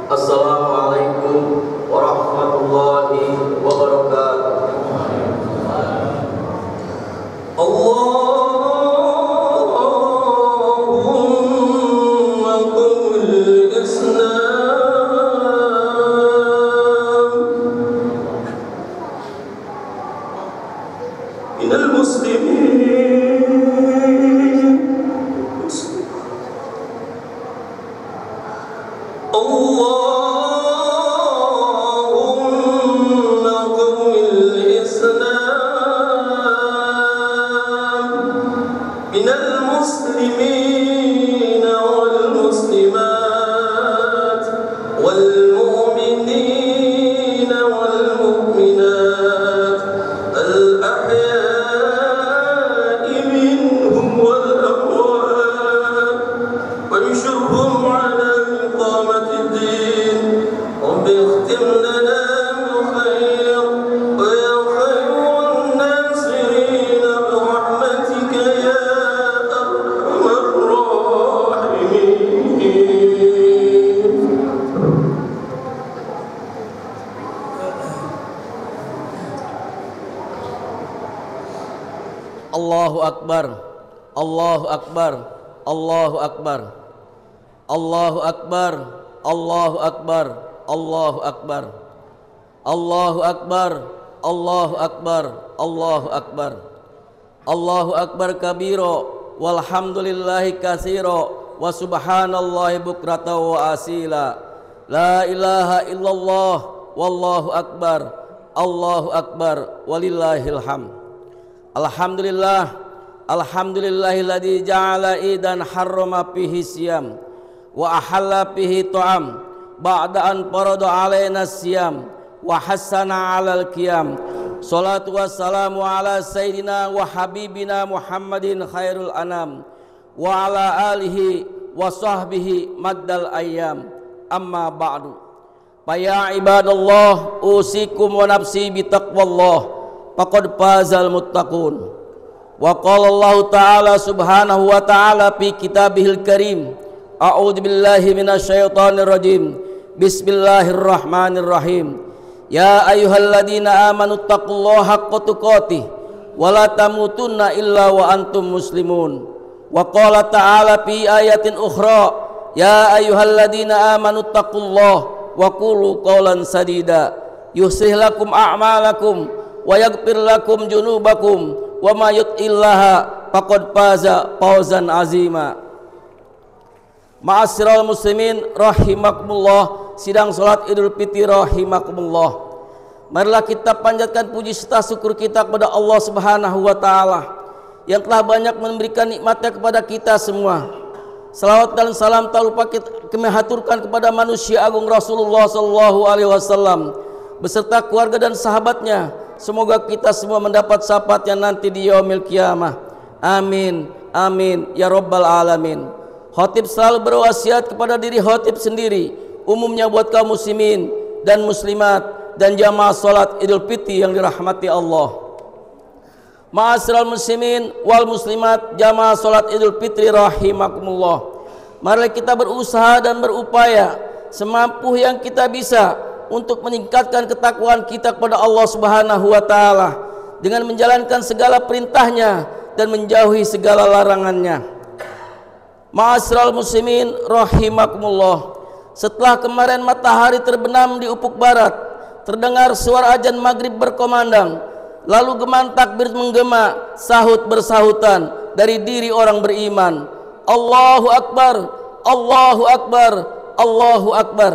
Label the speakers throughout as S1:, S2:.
S1: Assalamualaikum warahmatullahi wabarakatuh. Allahumma qul Islam minal muslimin. المسلمين والمسلمات والمؤمنين والمؤمنات الأحياء منهم والأموات وانشرهم على إقامة الدين رب اختم لنا بخير ويا خير الناصرين برحمتك يا
S2: Allahu Akbar, Allahu Akbar, Allahu Akbar, Allahu Akbar, Allahu Akbar, Allahu Akbar, Allahu Akbar, Allahu Akbar, Allahu Akbar, Allahu Akbar kabiro, walhamdulillahi katsiro, wa subhanallahi bukrata wa asila, la ilaha illallah, wallahu akbar, Allahu akbar, walillahil hamd. Alhamdulillah, alhamdulillahilladzi ja'ala idan harrama fihi siyam wa ahalla fihi ta'am ba'da an farada alaina siyam wa hassana 'alal qiyam. Shalatu wassalamu ala sayyidina wa habibina Muhammadin khairul anam wa ala alihi wa sahbihi maddal ayyam. Amma ba'du. Ya ibadallah, usikum wa nafsi bitaqwallah. Faqad fazal muttaqun. Wa qala Allah ta'ala subhanahu wa ta'ala fi kitabihil karim. A'udzu billahi minasyaitonir rajim. Bismillahirrahmanirrahim. Ya ayyuhalladzina amanu taqullaha haqqa tuqatih wa la tamutunna illa wa antum muslimun. Wa qala ta'ala fi ayatin ukhra. Ya ayyuhalladzina amanu taqullaha wa qulu qawlan sadida yuslih lakum a'malakum wa yaghfir lakum junubakum wa ma yuti'illaha faqad faza fawzan azima. Ma'asyiral muslimin rahimakumullah, sidang salat Idul Fitri rahimakumullah. Marilah kita panjatkan puji serta syukur kita kepada Allah Subhanahu wa taala yang telah banyak memberikan nikmatnya kepada kita semua. Salawat dan salam tak lupa kami haturkan kepada manusia agung Rasulullah sallallahu alaihi wasallam beserta keluarga dan sahabatnya. Semoga kita semua mendapat syafaatnya nanti di yaumil qiyamah. Amin. Amin ya rabbal alamin. Khatib selalu berwasiat kepada diri khatib sendiri, umumnya buat kaum muslimin dan muslimat dan jamaah salat Idul Fitri yang dirahmati Allah. Ma'asyiral muslimin wal muslimat, jamaah salat Idul Fitri rahimakumullah. Mari kita berusaha dan berupaya semampu yang kita bisa untuk meningkatkan ketakwaan kita kepada Allah Subhanahu wa taala dengan menjalankan segala perintahnya dan menjauhi segala larangannya. Ma'asyiral muslimin rahimakumullah. Setelah kemarin matahari terbenam di ufuk barat, terdengar suara azan maghrib berkomandang, lalu geman takbir menggema, sahut bersahutan dari diri orang beriman. Allahu Akbar, Allahu Akbar, Allahu Akbar.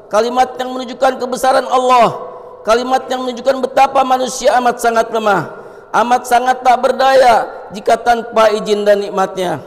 S2: Kalimat yang menunjukkan kebesaran Allah, kalimat yang menunjukkan betapa manusia amat sangat lemah, amat sangat tak berdaya jika tanpa izin dan nikmatnya.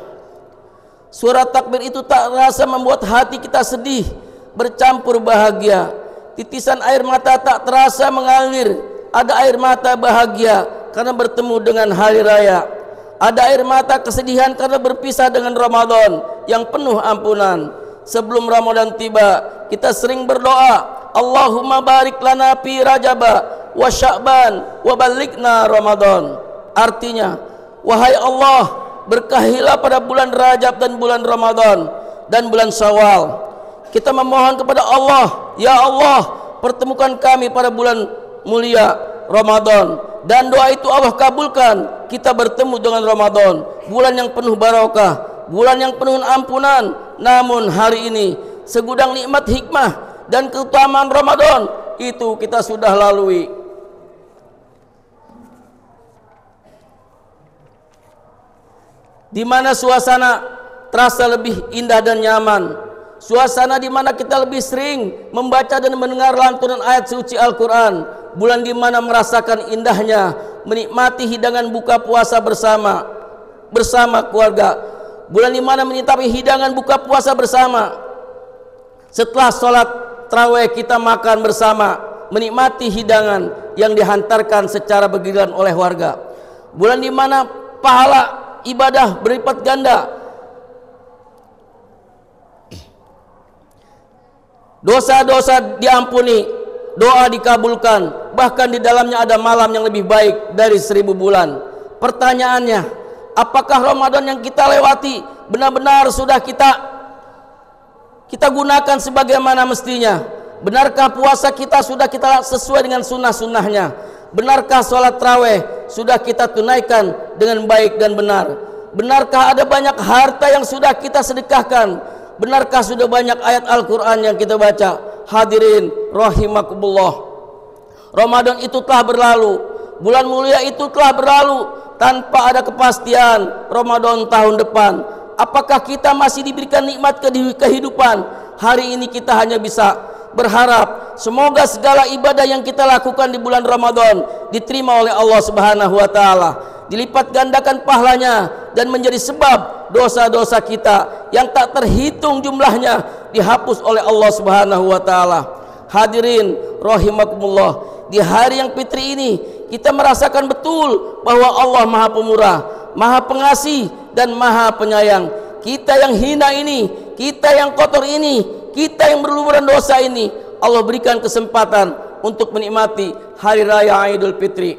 S2: Suara takbir itu tak rasa membuat hati kita sedih bercampur bahagia. Titisan air mata tak terasa mengalir. Ada air mata bahagia karena bertemu dengan hari raya. Ada air mata kesedihan karena berpisah dengan Ramadan yang penuh ampunan. Sebelum Ramadan tiba, kita sering berdoa, Allahumma barik lana fi Rajaba wa Sya'ban wa balighna Ramadan. Artinya, wahai Allah, berkahilah pada bulan Rajab dan bulan Ramadan dan bulan Syawal. Kita memohon kepada Allah, ya Allah, pertemukan kami pada bulan mulia Ramadan, dan doa itu Allah kabulkan. Kita bertemu dengan Ramadan, bulan yang penuh barokah, bulan yang penuh ampunan. Namun hari ini segudang nikmat hikmah dan keutamaan Ramadan itu kita sudah lalui. Di mana suasana terasa lebih indah dan nyaman, suasana di mana kita lebih sering membaca dan mendengar lantunan ayat suci Al-Quran, bulan di mana merasakan indahnya menikmati hidangan buka puasa bersama keluarga, bulan di mana menyikapi hidangan buka puasa bersama. Setelah sholat tarawih kita makan bersama, menikmati hidangan yang dihantarkan secara bergiliran oleh warga. Bulan di mana pahala ibadah berlipat ganda, dosa-dosa diampuni, doa dikabulkan, bahkan di dalamnya ada malam yang lebih baik dari 1000 bulan. Pertanyaannya, apakah Ramadan yang kita lewati benar-benar sudah kita gunakan sebagaimana mestinya? Benarkah puasa kita sudah kita sesuai dengan sunnah-sunnahnya? Benarkah sholat tarawih sudah kita tunaikan dengan baik dan benar? Benarkah ada banyak harta yang sudah kita sedekahkan? Benarkah sudah banyak ayat Al-Quran yang kita baca? Hadirin rahimakumullah, Ramadan itu telah berlalu, bulan mulia itu telah berlalu tanpa ada kepastian Ramadan tahun depan. Apakah kita masih diberikan nikmat kehidupan? Hari ini kita hanya bisa berharap semoga segala ibadah yang kita lakukan di bulan Ramadan diterima oleh Allah Subhanahu wa taala, dilipat gandakan pahalanya dan menjadi sebab dosa-dosa kita yang tak terhitung jumlahnya dihapus oleh Allah Subhanahu wa taala. Hadirin rahimakumullah, di hari yang fitri ini kita merasakan betul bahwa Allah Maha Pemurah, Maha Pengasih dan Maha Penyayang. Kita yang hina ini, kita yang kotor ini, kita yang berlumuran dosa ini, Allah berikan kesempatan untuk menikmati hari raya Idul Fitri.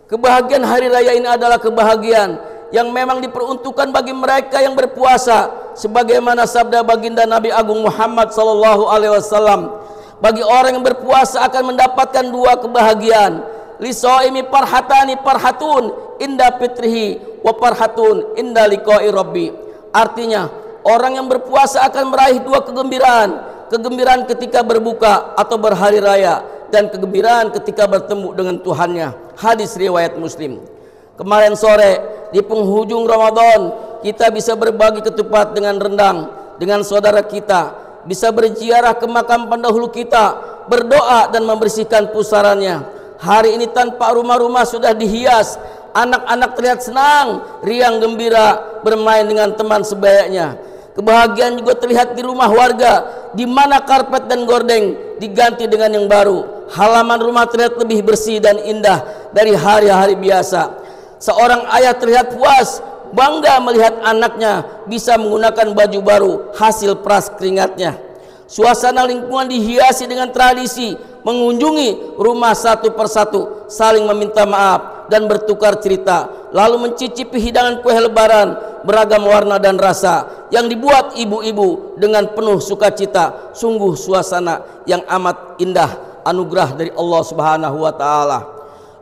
S2: Kebahagiaan hari raya ini adalah kebahagiaan yang memang diperuntukkan bagi mereka yang berpuasa, sebagaimana sabda baginda Nabi Agung Muhammad sallallahu alaihi wasallam, bagi orang yang berpuasa akan mendapatkan dua kebahagiaan. Lisoimi parhatani parhatun inda fitrihi wa parhatun inda liqa'i rabbi. Artinya, orang yang berpuasa akan meraih dua kegembiraan, kegembiraan ketika berbuka atau berhari raya, dan kegembiraan ketika bertemu dengan Tuhannya. Hadis riwayat Muslim. Kemarin sore di penghujung Ramadan, kita bisa berbagi ketupat dengan rendang dengan saudara kita bisa berziarah ke makam pendahulu kita, berdoa dan membersihkan pusarannya. Hari ini tanpa rumah-rumah sudah dihias, anak-anak terlihat senang, riang gembira bermain dengan teman sebayanya. Kebahagiaan juga terlihat di rumah warga, di mana karpet dan gordeng diganti dengan yang baru. Halaman rumah terlihat lebih bersih dan indah dari hari-hari biasa. Seorang ayah terlihat puas, bangga melihat anaknya bisa menggunakan baju baru hasil peras keringatnya. Suasana lingkungan dihiasi dengan tradisi mengunjungi rumah satu persatu, saling meminta maaf dan bertukar cerita, lalu mencicipi hidangan kue lebaran beragam warna dan rasa yang dibuat ibu-ibu dengan penuh sukacita. Sungguh suasana yang amat indah, anugerah dari Allah Subhanahu wa taala.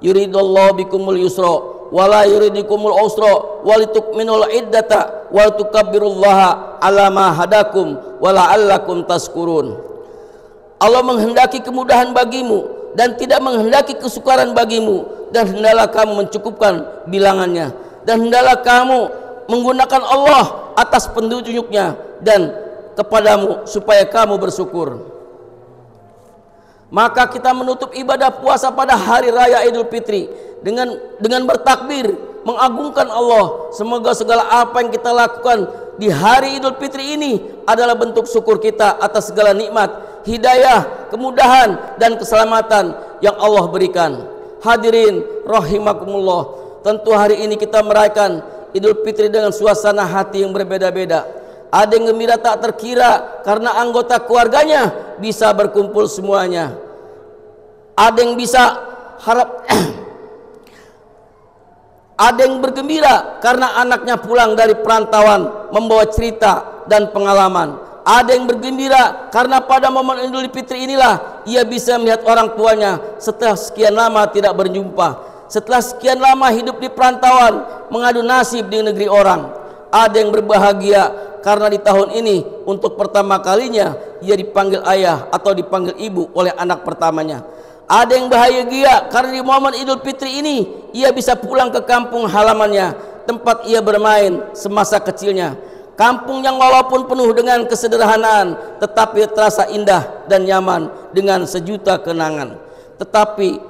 S2: Yuridullahu bikumul yusra wala yuridikumul usra walitukminul iddata walitukabbirullaha ala ma hadakum wala'allakum tashkurun. Allah menghendaki kemudahan bagimu dan tidak menghendaki kesukaran bagimu, dan hendaklah kamu mencukupkan bilangannya, dan hendaklah kamu menggunakan Allah atas petunjuknya dan kepadamu supaya kamu bersyukur. Maka kita menutup ibadah puasa pada hari raya Idul Fitri dengan bertakbir, mengagungkan Allah. Semoga segala apa yang kita lakukan di hari Idul Fitri ini adalah bentuk syukur kita atas segala nikmat, hidayah, kemudahan dan keselamatan yang Allah berikan. Hadirin rahimakumullah, tentu hari ini kita merayakan Idul Fitri dengan suasana hati yang berbeda-beda. Ada yang gembira tak terkira karena anggota keluarganya bisa berkumpul semuanya. Ada yang bisa ada yang bergembira karena anaknya pulang dari perantauan membawa cerita dan pengalaman. Ada yang bergembira karena pada momen Idul Fitri inilah ia bisa melihat orang tuanya setelah sekian lama tidak berjumpa, setelah sekian lama hidup di perantauan mengadu nasib di negeri orang. Ada yang berbahagia karena di tahun ini untuk pertama kalinya ia dipanggil ayah atau dipanggil ibu oleh anak pertamanya. Ada yang bahagia karena di momen Idul Fitri ini ia bisa pulang ke kampung halamannya, tempat ia bermain semasa kecilnya. Kampung yang walaupun penuh dengan kesederhanaan tetapi terasa indah dan nyaman dengan sejuta kenangan. Tetapi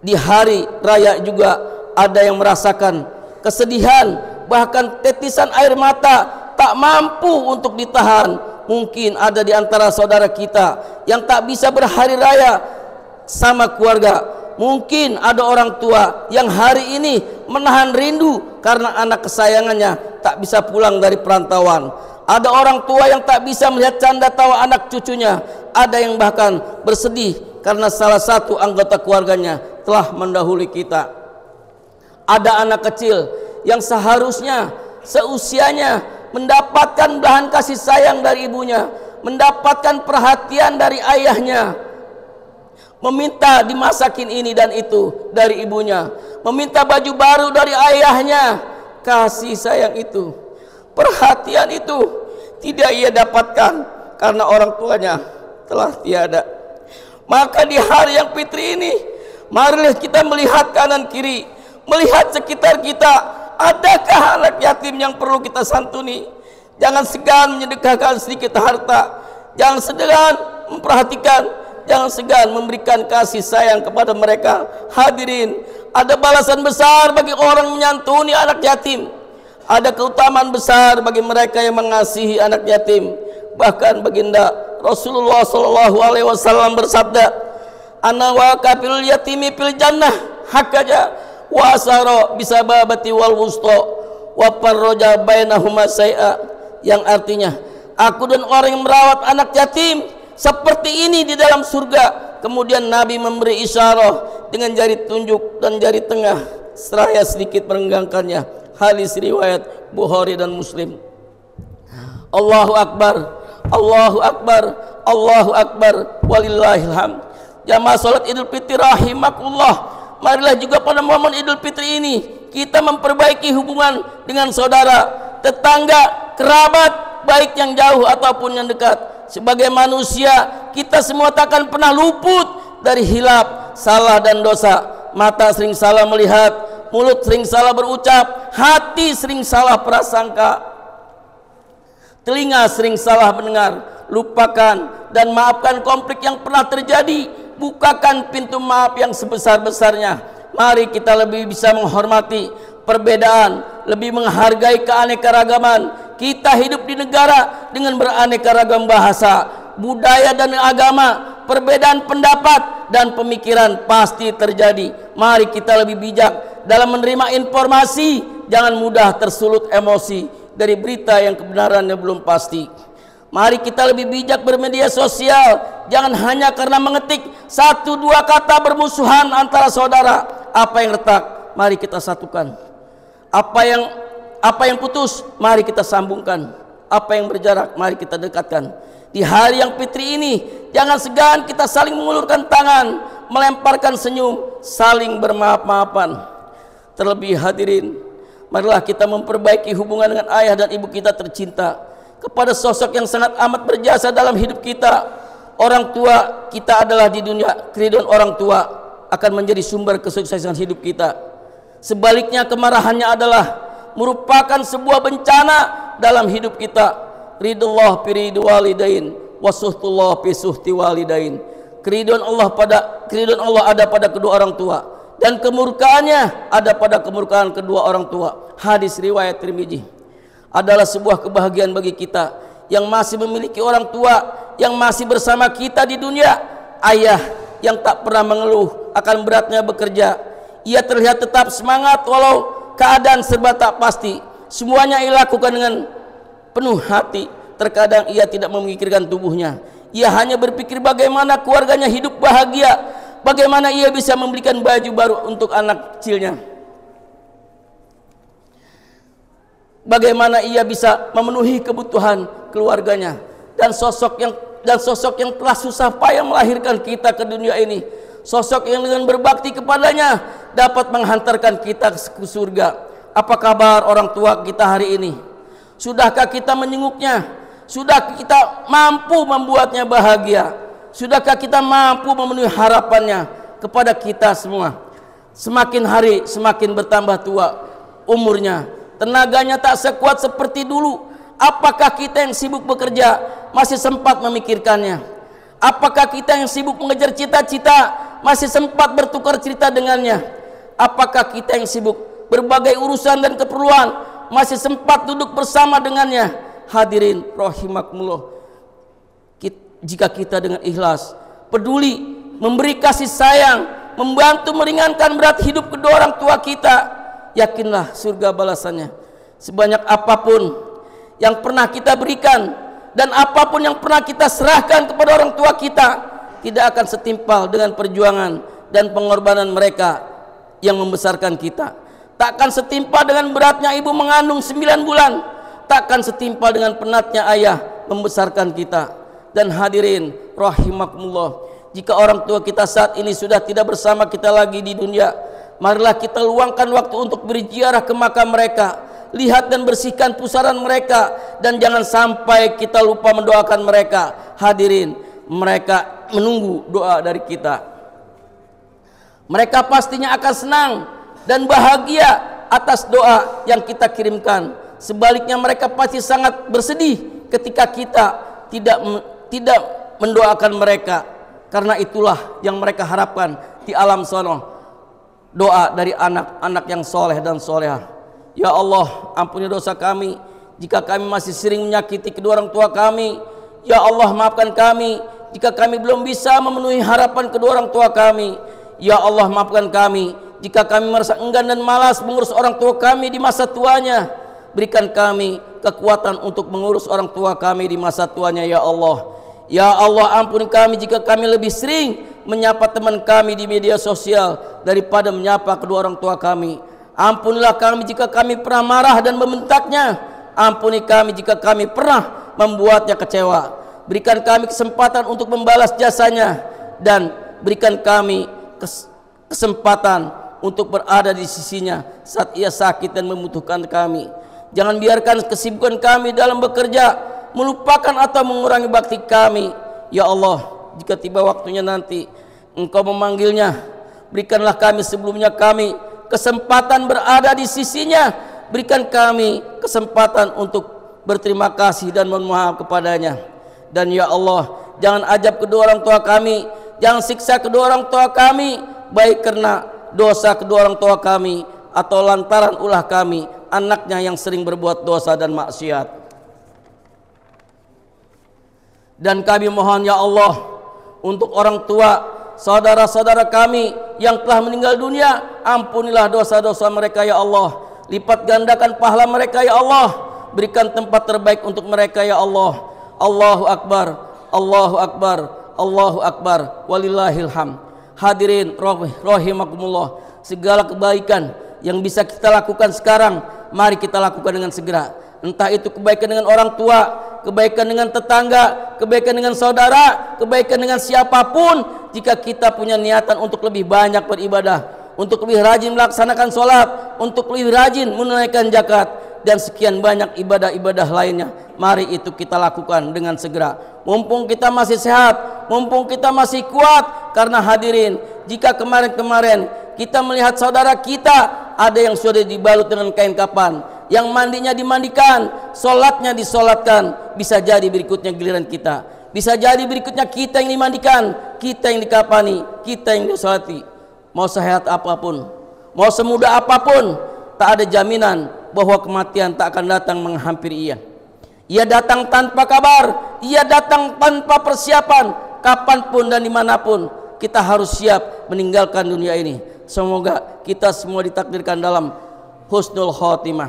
S2: di hari raya juga ada yang merasakan kesedihan, bahkan tetisan air mata tak mampu untuk ditahan. Mungkin ada di antara saudara kita yang tak bisa berhari raya sama keluarga. Mungkin ada orang tua yang hari ini menahan rindu karena anak kesayangannya tak bisa pulang dari perantauan. Ada orang tua yang tak bisa melihat canda tawa anak cucunya. Ada yang bahkan bersedih karena salah satu anggota keluarganya telah mendahului kita. Ada anak kecil yang seharusnya seusianya mendapatkan belahan kasih sayang dari ibunya, mendapatkan perhatian dari ayahnya, meminta dimasakin ini dan itu dari ibunya, meminta baju baru dari ayahnya. Kasih sayang itu, perhatian itu tidak ia dapatkan karena orang tuanya telah tiada. Maka di hari yang fitri ini, marilah kita melihat kanan kiri, melihat sekitar kita. Adakah anak yatim yang perlu kita santuni? Jangan segan menyedekahkan sedikit harta, jangan segan memperhatikan, jangan segan memberikan kasih sayang kepada mereka. Hadirin, ada balasan besar bagi orang menyantuni anak yatim. Ada keutamaan besar bagi mereka yang mengasihi anak yatim. Bahkan baginda Rasulullah SAW bersabda, "Ana wa kafilul yatimi fil jannah hakaja wa asara bisababati wal wusta wa farraja bainahuma say'a." Yang artinya, aku dan orang yang merawat anak yatim seperti ini di dalam surga. Kemudian Nabi memberi isyarat dengan jari tunjuk dan jari tengah seraya sedikit merenggangkannya. Hadis riwayat Bukhari dan Muslim. Allahu Akbar, Allahu Akbar, Allahu Akbar, walillahil hamd. Jamaah salat Idul Fitri rahimakumullah, marilah juga pada momen Idul Fitri ini kita memperbaiki hubungan dengan saudara, tetangga, kerabat, baik yang jauh ataupun yang dekat. Sebagai manusia, kita semua takkan pernah luput dari hilap, salah dan dosa. Mata sering salah melihat, mulut sering salah berucap, hati sering salah prasangka, telinga sering salah mendengar, lupakan dan maafkan konflik yang pernah terjadi. Bukakan pintu maaf yang sebesar-besarnya. Mari kita lebih bisa menghormati perbedaan, lebih menghargai keanekaragaman. Kita hidup di negara dengan beraneka ragam bahasa, budaya dan agama. Perbedaan pendapat dan pemikiran pasti terjadi. Mari kita lebih bijak dalam menerima informasi. Jangan mudah tersulut emosi dari berita yang kebenarannya belum pasti. Mari kita lebih bijak bermedia sosial. Jangan hanya karena mengetik 1-2 kata bermusuhan antara saudara. Apa yang retak, mari kita satukan. Apa yang putus, mari kita sambungkan. Apa yang berjarak, mari kita dekatkan. Di hari yang fitri ini, jangan segan kita saling mengulurkan tangan, melemparkan senyum, saling bermaaf-maafan. Terlebih hadirin, marilah kita memperbaiki hubungan dengan ayah dan ibu kita tercinta, kepada sosok yang sangat amat berjasa dalam hidup kita. Orang tua kita adalah di dunia, keridhaan orang tua akan menjadi sumber kesuksesan hidup kita. Sebaliknya kemarahannya adalah merupakan sebuah bencana dalam hidup kita. Ridullah fi ridul walidain wa suhtullah fi suhti walidain. Keridhaan Allah ada pada kedua orang tua dan kemurkaannya ada pada kemurkaan kedua orang tua. Hadis riwayat Tirmidzi. Adalah sebuah kebahagiaan bagi kita yang masih memiliki orang tua yang masih bersama kita di dunia. Ayah yang tak pernah mengeluh akan beratnya bekerja. Ia terlihat tetap semangat walau keadaan serba tak pasti. Semuanya ia lakukan dengan penuh hati. Terkadang ia tidak memikirkan tubuhnya. Ia hanya berpikir bagaimana keluarganya hidup bahagia, bagaimana ia bisa membelikan baju baru untuk anak kecilnya, bagaimana ia bisa memenuhi kebutuhan keluarganya. Dan sosok yang telah susah payah melahirkan kita ke dunia ini, sosok yang dengan berbakti kepadanya dapat menghantarkan kita ke surga. Apa kabar orang tua kita hari ini? Sudahkah kita menjenguknya? Sudahkah kita mampu membuatnya bahagia? Sudahkah kita mampu memenuhi harapannya kepada kita semua? Semakin hari semakin bertambah tua umurnya, tenaganya tak sekuat seperti dulu. Apakah kita yang sibuk bekerja masih sempat memikirkannya? Apakah kita yang sibuk mengejar cita-cita masih sempat bertukar cerita dengannya? Apakah kita yang sibuk berbagai urusan dan keperluan masih sempat duduk bersama dengannya? Hadirin rahimakumullah, jika kita dengan ikhlas, peduli, memberi kasih sayang, membantu meringankan berat hidup kedua orang tua kita, yakinlah surga balasannya. Sebanyak apapun yang pernah kita berikan dan apapun yang pernah kita serahkan kepada orang tua kita, tidak akan setimpal dengan perjuangan dan pengorbanan mereka yang membesarkan kita. Takkan setimpal dengan beratnya ibu mengandung 9 bulan, takkan setimpal dengan penatnya ayah membesarkan kita. Dan hadirin rahimakumullah, jika orang tua kita saat ini sudah tidak bersama kita lagi di dunia, marilah kita luangkan waktu untuk berziarah ke makam mereka, lihat dan bersihkan pusaran mereka, dan jangan sampai kita lupa mendoakan mereka. Hadirin, mereka menunggu doa dari kita. Mereka pastinya akan senang dan bahagia atas doa yang kita kirimkan. Sebaliknya mereka pasti sangat bersedih ketika kita tidak mendoakan mereka, karena itulah yang mereka harapkan di alam sana, doa dari anak-anak yang soleh dan soleha. Ya Allah, ampuni dosa kami jika kami masih sering menyakiti kedua orang tua kami. Ya Allah, maafkan kami jika kami belum bisa memenuhi harapan kedua orang tua kami. Ya Allah, maafkan kami jika kami merasa enggan dan malas mengurus orang tua kami di masa tuanya. Berikan kami kekuatan untuk mengurus orang tua kami di masa tuanya, ya Allah. Ya Allah, ampuni kami jika kami lebih sering menyapa teman kami di media sosial daripada menyapa kedua orang tua kami. Ampunilah kami jika kami pernah marah dan membentaknya. Ampuni kami jika kami pernah membuatnya kecewa. Berikan kami kesempatan untuk membalas jasanya, dan berikan kami kesempatan untuk berada di sisinya saat ia sakit dan membutuhkan kami. Jangan biarkan kesibukan kami dalam bekerja melupakan atau mengurangi bakti kami. Ya Allah, jika tiba waktunya nanti Engkau memanggilnya, berikanlah kami sebelumnya kami kesempatan berada di sisinya. Berikan kami kesempatan untuk berterima kasih dan mohon maaf kepadanya. Dan ya Allah, jangan ajab kedua orang tua kami, jangan siksa kedua orang tua kami, baik karena dosa kedua orang tua kami atau lantaran ulah kami, anaknya yang sering berbuat dosa dan maksiat. Dan kami mohon ya Allah, untuk orang tua, saudara-saudara kami yang telah meninggal dunia, ampunilah dosa-dosa mereka ya Allah, lipat gandakan pahala mereka ya Allah, berikan tempat terbaik untuk mereka ya Allah. Allahu Akbar, Allahu Akbar, Allahu Akbar, walillahil hamd. Hadirin rahimakumullah, segala kebaikan yang bisa kita lakukan sekarang, mari kita lakukan dengan segera. Entah itu kebaikan dengan orang tua, kebaikan dengan tetangga, kebaikan dengan saudara, kebaikan dengan siapapun. Jika kita punya niatan untuk lebih banyak beribadah, untuk lebih rajin melaksanakan sholat, untuk lebih rajin menunaikan zakat, dan sekian banyak ibadah-ibadah lainnya, mari itu kita lakukan dengan segera. Mumpung kita masih sehat, mumpung kita masih kuat. Karena hadirin, jika kemarin-kemarin kita melihat saudara kita ada yang sudah dibalut dengan kain kapan, yang mandinya dimandikan, sholatnya disolatkan, bisa jadi berikutnya giliran kita, bisa jadi berikutnya kita yang dimandikan, kita yang dikapani, kita yang disolati. Mau sehat apapun, mau semudah apapun, tak ada jaminan bahwa kematian tak akan datang menghampiri ia. Ia datang tanpa kabar, ia datang tanpa persiapan. Kapanpun dan dimanapun kita harus siap meninggalkan dunia ini. Semoga kita semua ditakdirkan dalam husnul khotimah.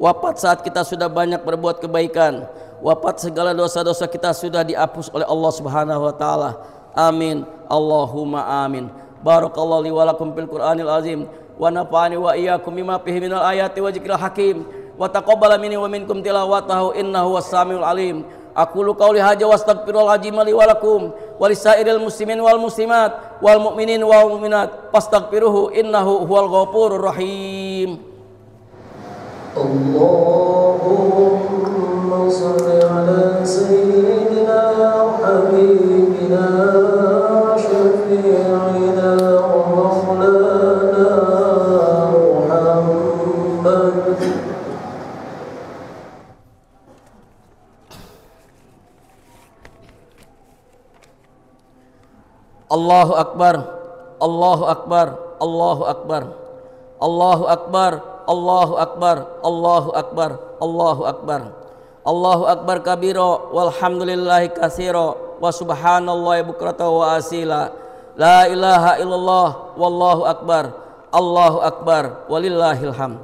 S2: Wafat saat kita sudah banyak berbuat kebaikan, wafat segala dosa-dosa kita sudah dihapus oleh Allah Subhanahu wa taala. Amin, Allahumma amin. Barakallahu li wa lakum fil Qur'anil azim, wa nafa'ani wa iyyakum bima fihi minal ayati wa dzikril hakim, wa taqabbala minni wa minkum tilawatahu innahu was-samiul alim. Aqulu qawli hadza wa astaghfirul azim li wa lakum wa lisairil muslimin wal muslimat wal mu'minin wal mu'minat fastaghfiruhu innahu huwal ghafurur rahim.
S1: Allahumma shalli ala sayyidina habibina syafi'ina wa maulana Muhammad.
S2: Allahu Akbar, Allahu Akbar, Allahu Akbar, Allahu Akbar, Allahu Akbar, Allahu Akbar, Allahu Akbar, Allahu Akbar kabira walhamdulillahi katsira wa subhanallahi bukrata wa asila. La ilaha illallah wallahu akbar, Allahu akbar walillahil hamd.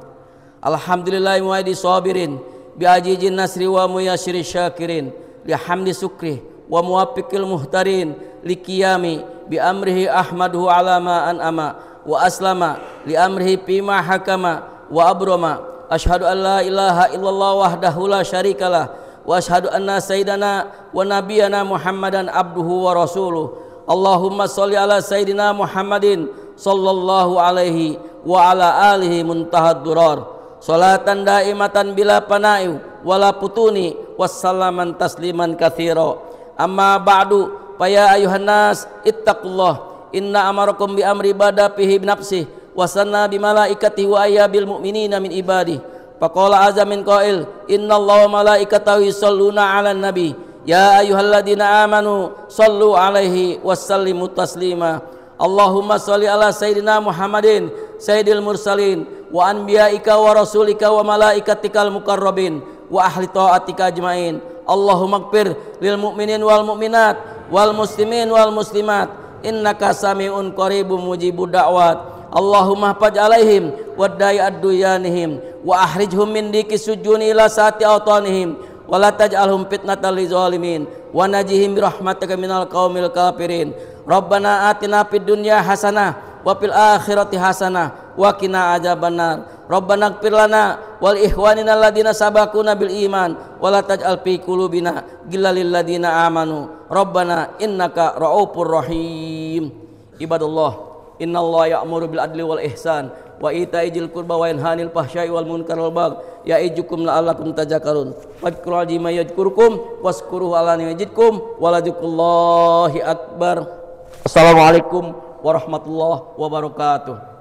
S2: Alhamdulillahi mu'adi sabirin bi ajijin nasri wa muyasyiri syakirin bihamdi sukri wa muwaffiqil muhtarin liqiyami bi amrihi ahmaduhu ala ma an'ama wa aslama li amrihi fima hakama wa abrama. Asyhadu an la ilaha illallah wahdahu la syarikalah wa asyhadu anna sayyidana wa nabiyana Muhammadan abduhu wa rasuluh. Allahumma sholli ala sayyidina Muhammadin sallallahu alaihi wa ala alihi muntahad durar. Salatan daimatan bila panai wala putuni wassalaman tasliman katsira. Amma ba'du, fa ya ayuhan nas ittaqullah, inna amarakum bi amri bada fihi nafsi wa sanna bi malaikatihi wa ayyabil mu'minina min ibadi. Faqala azza min qail, innallaha wa malaikatahu yusholluna 'alan nabi ya ayyuhalladzina amanu shallu 'alaihi wasallimu taslima. Allahumma shalli ala sayyidina Muhammadin sayyidil mursalin wa anbiya'ika wa rasulika wa malaikatikal muqarrabin wa ahli ta'atika ajmain. Allahumma ighfir lil mu'minin wal mu'minat wal muslimin wal muslimat innaka sami'un qaribun mujibud da'wat. Allahumma hafaz alaihim wa da'i ad-duyanihim wa ahrijhum min diki sujuni ila saati awtanihim wa la taj'alhum fitnatan lizalimin wa najihim bi rahmatika minal qaumil kafirin. Rabbana atina fid dunya hasanah wa fil akhirati hasanah wa qina adzabannar. Rabbana ighfir lana wal ikhwanina alladziina sabaquna bil iman wa la taj'al fi qulubina ghillan lil ladziina amanu. Rabbana innaka ra'ufur rahim. Ibadallah, innallaha ya'muru bil adli wal ihsan wa ita'i dzil qurba wa yanha 'anil fahsya'i wal munkar wal baghi ya'idukum la'allakum tadhakkarun. Fadhkurul azima yadhkurkum waskuruhu ala ni'matikum wa ladzukullahi akbar. Assalamualaikum warahmatullahi wabarakatuh.